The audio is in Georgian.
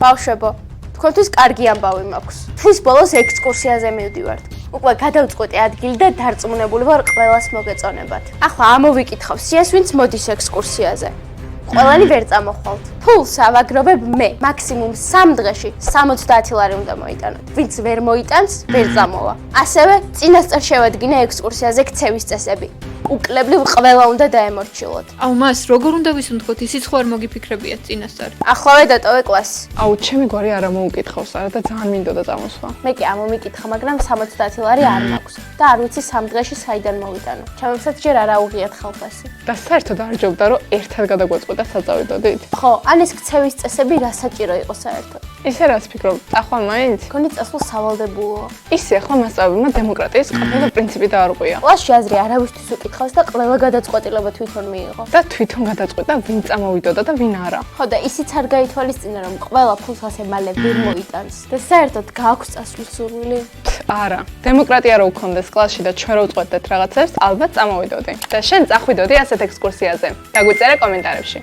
ბავშვებო, თქვენთვის კარგი ამბავი მაქვს. თვის ბოლოს ექსკურსიაზე მივდივართ. უკვე გადავწყვეტე ადგილი და დარწმუნებული ვარ ყველას მოგეწონებათ. ახლა ამოვიკითხავ სიას, ვინც მოდის ექსკურსიაზე. ყველანი ვერ წამოხვალთ. ფულს ავაგროვებ მე, მაქსიმუმ 3 დღეში 70 ლარი უნდა მოიტანოთ. ვინც ვერ მოიტანს, ვერ წამოვა. ასევე წინასწარ შევადგინე ექსკურსიაზე ქცევის წესები. უკლებლივ ყველა უნდა დაემორჩილოთ. აუ მას როგორ უნდა ვისუნთქოთ, ისიც ხო არ მოგიფიქრებიათ წინასწარ. ახლავე დატოვე კლასი. აუ, ჩემი გვარი არა მოუკითხავს, არა და ძალიან მინდოდა წამოსვლა. მე კი ამომიკითხა, მაგრამ 70 ლარი არ მაქვს და არ ვიცი 3 დღეში საიდან მოვიტანო. ჩემებსაც ჯერ არ აუღიათ ხალხასი. და საერთოდ არ ჯობდა, რომ ერთად გადაგვეწყვეტა საწავიდოდით. ხო, ან ეს ქცევის წესები რა საჭირო იყო საერთოდ. ისე რაც ფიქრობ, ახლა მაინც გონი წასვლა სავალდებულოა. ისე ახლა მასწავლებელმა დემოკრატიის ყველა პრინციპი დაარღვია. კლასში აზრი არავისთვის უკითხავს და ყველა გადაწყვეტილება თვითონ მიიღო. და თვითონ გადაწყვეტა ვინ წამოვიდოდა და ვინ არა. ხო და ისიც არ გაითვალისწინა, რომ ყველა ფულს ასე მალე ვერ მოიტანს. და საერთოდ გააქვს წასვლის სურვილი? არა, დემოკრატია რო უქონდეს კლასში და ჩვენ რო ვწყვეტდეთ რაღაცებს, ალბათ წამოვიდოდი. და შენ წახვიდოდი ასეთ ექსკურსიაზე. დაგვიწერე კომენტარებში.